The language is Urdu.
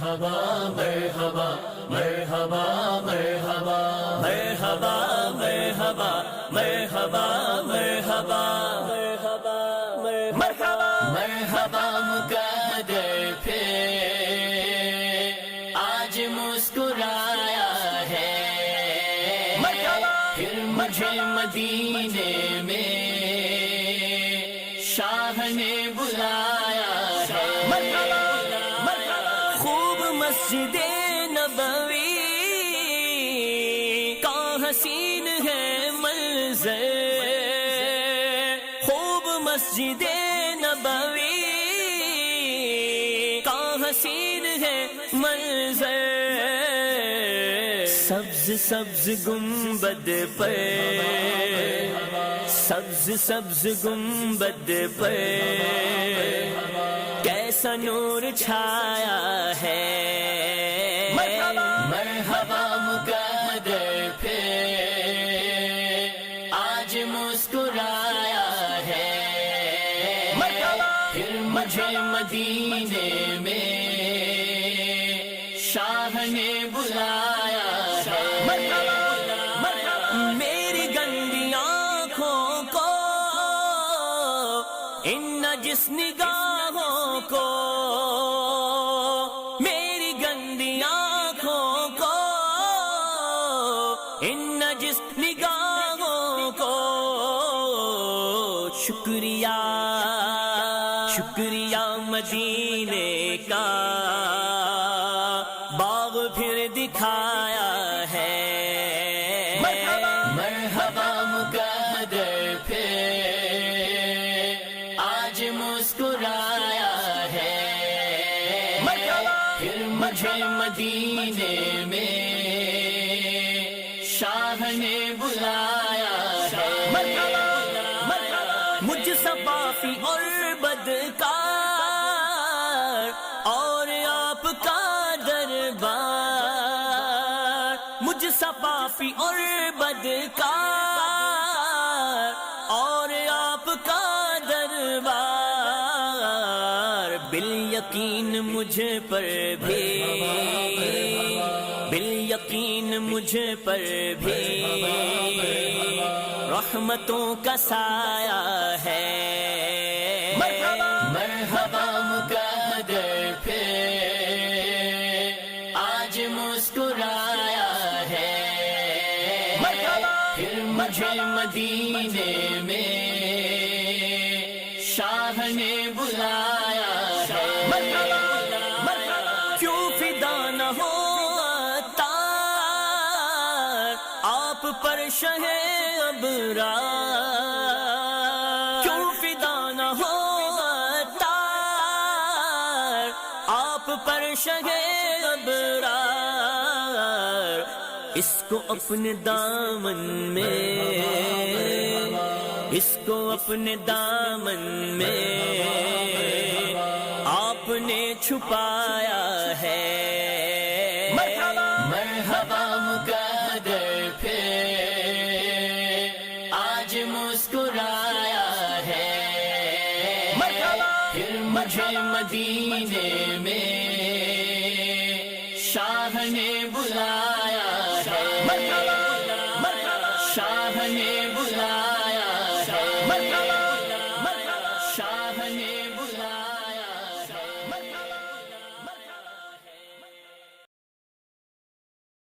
مرحبا مرحبا مرحبا مرحبا مرحبا مرحبا مرحبا مرحبا مرحبا مرحبا مرحبا مقدر پھر آج مسکرایا ہے، پھر مجھے مدینے میں شاہ نے بلایا ہے۔ خوب مسجد نبوی کا حسین ہے منظر، خوب مسجد نبوی کا حسین ہے منظر، سبز سبز گنبد پر، سبز سبز گنبد پر کیسا نور چھایا ہے، مرحبا مقدر پھر آج مسکرایا ہے، پھر مجھے مدینے میں شاہ نے بلایا ہے۔ میری گندی آنکھوں کو ان نجس نگاہوں کو، میری گندی آنکھوں کو ان نجس نگاہوں کو، شکریہ شکریہ مدینے کا باغ پھر دکھایا ہے، مرحبا مقدر پھر آج مسکرایا ہے، پھر مجھے مدینے میں شاہ نے بلایا ہے۔ مجھ صفافی اور بدکار اور آپ کا دربار، مجھ صفافی اور بدکار اور آپ کا دربار، بالیقین مجھ پر بھی، بالیقین مجھ پر بھی رحمتوں کا سایہ ہے، مرحبا مقدر پھر آج مسکرایا ہے، پھر مجھے مدینے میں شاہ نے بلایا ہے۔ کیوں فدا نہ ہو عطار آپ پر شہ ابرار، کیوں فدا نہ ہو عطار آپ پر شہ ابرار، اس کو اپنے دامن میں، اس کو اپنے دامن میں آپ نے چھپایا ہے، مرحبا مقدر پھر آج مسکرایا ہے، پھر مجھے مدینے میں شاہ نے بلایا